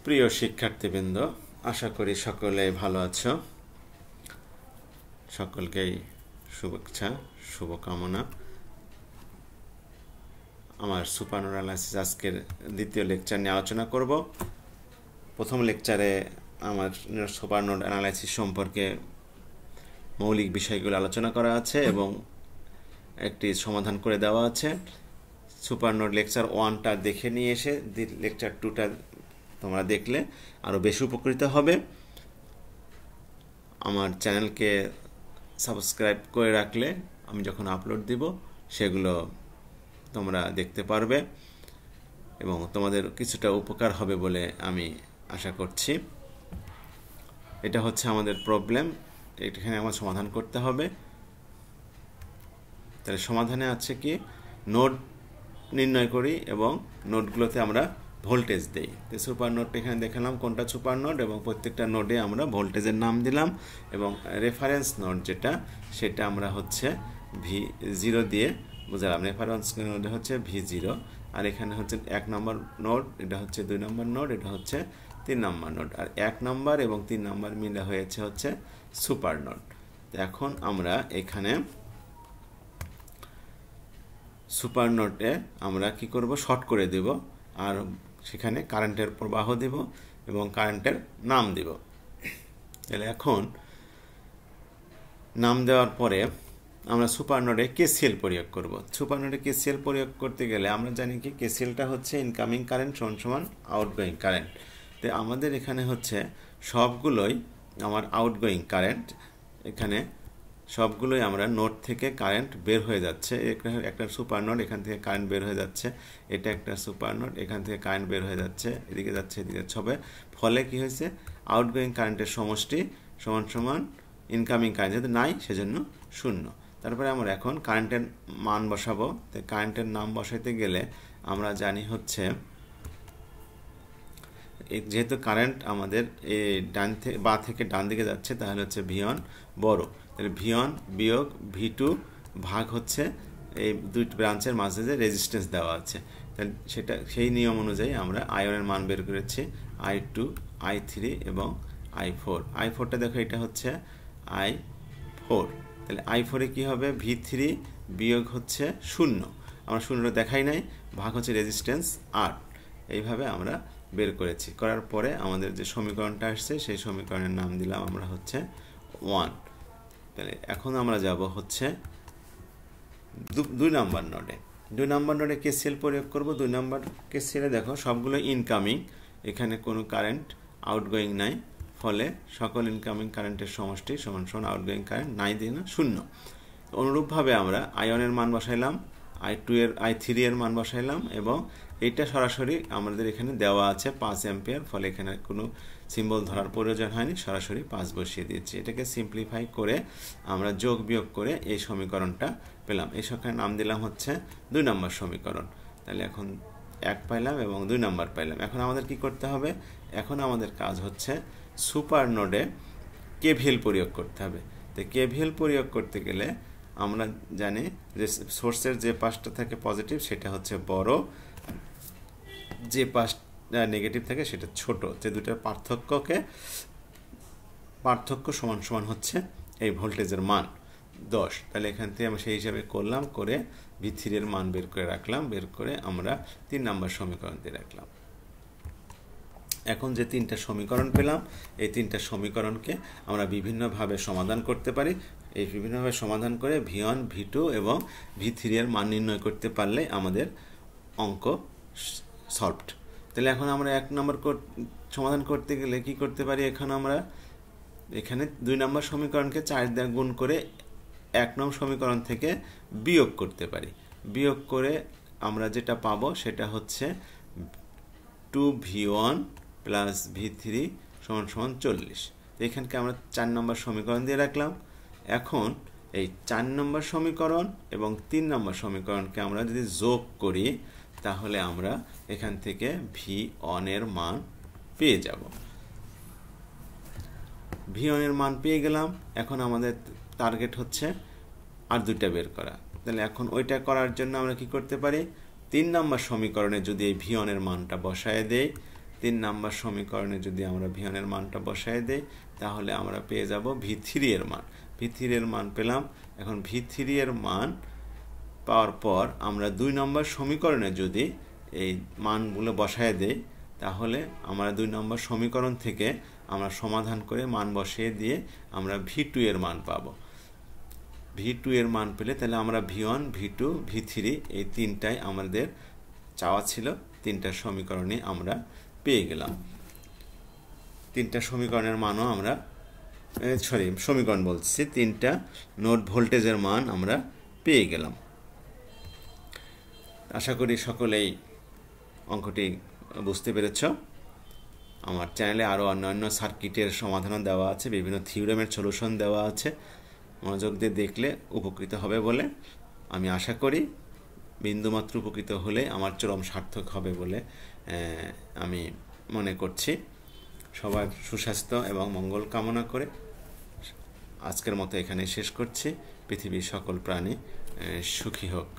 প্রিয় শিক্ষার্থীবৃন্দ, আশা করি সকলে ভালো আছো। সকলকেই শুভেচ্ছা, শুভকামনা। আমার সুপার নোড অ্যানালাইসিস আজকের দ্বিতীয় লেকচার নিয়ে আলোচনা করব। প্রথম লেকচারে আমার সুপার নোড অ্যানালাইসিস সম্পর্কে মৌলিক বিষয়গুলো আলোচনা করা আছে এবং একটি সমাধান করে দেওয়া আছে। সুপার নোড লেকচার 1টা দেখে নিয়ে এসে লেকচার 2টা তোমরা দেখলে আরও বেশি উপকৃত হবে। আমার চ্যানেলকে সাবস্ক্রাইব করে রাখলে আমি যখন আপলোড দিব সেগুলো তোমরা দেখতে পারবে এবং তোমাদের কিছুটা উপকার হবে বলে আমি আশা করছি। এটা হচ্ছে আমাদের প্রবলেম, এখানে আমার সমাধান করতে হবে। তাহলে সমাধানে আছে কি, নোড নির্ণয় করি এবং নোডগুলোতে আমরা ভোল্টেজ দেই। তো সুপার নোডটা এখানে দেখালাম কোনটা সুপার নোড এবং প্রত্যেকটা নোডে আমরা ভোল্টেজের নাম দিলাম এবং রেফারেন্স নোড যেটা সেটা আমরা হচ্ছে V0 দিয়ে বুঝালাম। রেফারেন্স নোডে হচ্ছে V0 আর এখানে হচ্ছে 1 নম্বর নোড, এটা হচ্ছে 2 নম্বর নোড, এটা হচ্ছে 3 নম্বর নোড। আর 1 নম্বর এবং 3 নম্বর মিলে হয়েছে হচ্ছে সুপার নোড। তো এখন আমরা এখানে সুপার নোডে আমরা কি করব, শর্ট করে দেব আর সেখানে কারেন্টের প্রবাহ দেব এবং কারেন্টের নাম দেব। তাহলে এখন নাম দেওয়ার পরে আমরা সুপার নোডে কেসিএল প্রয়োগ করব। সুপার নোডে কেসিএল প্রয়োগ করতে গেলে আমরা জানি কি কেসিএলটা হচ্ছে ইনকামিং কারেন্ট সমান আউটগোয়িং কারেন্ট। তো আমাদের এখানে হচ্ছে সবগুলোই আমার আউটগোয়িং কারেন্ট, এখানে সবগুলোই আমরা নোড থেকে কারেন্ট বের হয়ে যাচ্ছে। একটা সুপার নোড, এখান থেকে কারেন্ট বের হয়ে যাচ্ছে, এটা একটা সুপার নোড, এখান থেকে কারেন্ট বের হয়ে যাচ্ছে, এদিকে যাচ্ছে এদিকে ছবে। ফলে কি হয়েছে, আউটগোয়িং কারেন্টের সমষ্টি সমান ইনকামিং কারেন্ট, যেহেতু নাই সেজন্য 0। তারপরে আমরা এখন কারেন্টের মান বসাবো। তো কারেন্টের নাম বসাইতে গেলে আমরা জানি হচ্ছে যেহেতু কারেন্ট আমাদের ডান থেকে বা থেকে ডান দিকে যাচ্ছে তাহলে হচ্ছে V1 বড়, তাহলে V1 বিয়োগ V2 ভাগ হচ্ছে এই দুইটি ব্রাঞ্চের মাঝে যে রেজিস্ট্যান্স দেওয়া আছে, তাহলে সেটা সেই নিয়ম অনুযায়ী আমরা I1 মান বের করেছি, I2, I3 এবং I4। I4টা দেখো, এটা হচ্ছে I4। তাহলে I4-এ কী হবে, V3 বিয়োগ হচ্ছে 0, আমরা 0 দেখাই নাই, ভাগ হচ্ছে রেজিস্ট্যান্স 8। এইভাবে আমরা বের করেছি। করার পরে আমাদের যে সমীকরণটা আসছে সেই সমীকরণের নাম দিলাম আমরা হচ্ছে 1। তাহলে এখন আমরা যাব হচ্ছে 2 নম্বর নোডে। 2 নম্বর নোডে কেসিএল প্রয়োগ করব। 2 নম্বর কেসিএলে দেখো সবগুলো ইনকামিং, এখানে কোনো কারেন্ট আউটগোয়িং নাই, ফলে সকল ইনকামিং কারেন্টের সমষ্টি সমান আউটগোয়িং কারেন্ট নাই দিয়ে না 0। অনুরূপভাবে আমরা I1 এর মান বসাইলাম, I3 এর মান বসাইলাম এবং এইটা সরাসরি আমাদের এখানে দেওয়া আছে 5 অ্যাম্পিয়ার, ফলে এখানে কোনো সিম্বল ধরার প্রয়োজন হয়নি, সরাসরি 5 বসিয়ে দিয়েছি। এটাকে সিম্পলিফাই করে আমরা যোগ বিয়োগ করে এই সমীকরণটা পেলাম। এই সংখ্যার নাম দিলাম হচ্ছে 2 নম্বর সমীকরণ। তাহলে এখন 1 পাইলাম এবং 2 নম্বর পাইলাম। এখন আমাদের কি করতে হবে, এখন আমাদের কাজ হচ্ছে সুপার নোডে কেভিএল প্রয়োগ করতে হবে। তো কেভিএল প্রয়োগ করতে গেলে আমরা জানি যে সোর্সের যে পাশটা থাকে পজিটিভ সেটা হচ্ছে বড়, যে পাশটা নেগেটিভ থাকে সেটা ছোট। যে দুটার পার্থক্য সমান হচ্ছে এই ভোল্টেজের মান 10। তাহলে এখান থেকে আমি সেই হিসাবে করলাম, করে V3 এর মান বের করে রাখলাম, বের করে আমরা 3 নম্বর সমীকরণ দিয়ে রাখলাম। এখন যে 3টা সমীকরণ পেলাম, এই 3টা সমীকরণকে আমরা বিভিন্নভাবে সমাধান করতে পারি। এই বিভিন্নভাবে সমাধান করে V1, V2 এবং V3 এর মান নির্ণয় করতে পারলে আমাদের অঙ্ক সলভড। তাহলে এখন আমরা 1 নম্বর সমাধান করতে গেলে কি করতে পারি, এখানে 2 নম্বর সমীকরণকে 4 দিয়ে গুণ করে 1 নম্বর সমীকরণ থেকে বিয়োগ করতে পারি। বিয়োগ করে আমরা যেটা পাবো সেটা হচ্ছে 2V1 প্লাস V3 সমান 40। এখানকে আমরা 4 নম্বর সমীকরণ দিয়ে রাখলাম। এখন এই 4 নম্বর সমীকরণ এবং 3 নম্বর সমীকরণকে আমরা যদি যোগ করি তাহলে আমরা এখান থেকে V1 এর মান পেয়ে যাব। V1 এর মান পেয়ে গেলাম। এখন আমাদের টার্গেট হচ্ছে আর 2টা বের করা। তাহলে এখন ওইটা করার জন্য আমরা কি করতে পারি, 3 নম্বর সমীকরণে যদি এই V1 এর মানটা বসায় দেই 3 নাম্বার সমীকরণে যদি আমরা v1 এর মানটা বসায় দেই তাহলে আমরা পেয়ে যাব v3 এর মান। v3 এর মান পেলাম। এখন v3 এর মান পাওয়ার পর আমরা 2 নম্বর সমীকরণে যদি এই মানগুলো বসায় দেই তাহলে আমরা 2 নম্বর সমীকরণ থেকে আমরা সমাধান করে মান বসিয়ে দিয়ে আমরা v2 এর মান পাবো। v2 এর মান পেলে তাহলে আমরা v1 v2 v3 এই তিনটাই আমাদের চাওয়া ছিল। তিনটা সমীকরণে আমরা পেয়ে গেলাম। তিনটা সমীকরণের মানও আমরা সমীকরণ বলছি, তিনটা নোড ভোল্টেজের মান আমরা পেয়ে গেলাম। আশা করি সকলেই অঙ্কটি বুঝতে পেরেছ। আমার চ্যানেলে আরও অন্যান্য সার্কিটের সমাধানও দেওয়া আছে, বিভিন্ন থিওরেমের সলিউশন দেওয়া আছে। মনোযোগ দিয়ে দেখলে উপকৃত হবে বলে আমি আশা করি। বিন্দুমাত্র উপকৃত হলে আমার চরম সার্থক হবে বলে আমি মনে করছি। সবার সুস্বাস্থ্য এবং মঙ্গল কামনা করে আজকের মতো এখানে শেষ করছি। পৃথিবীর সকল প্রাণী সুখী হোক।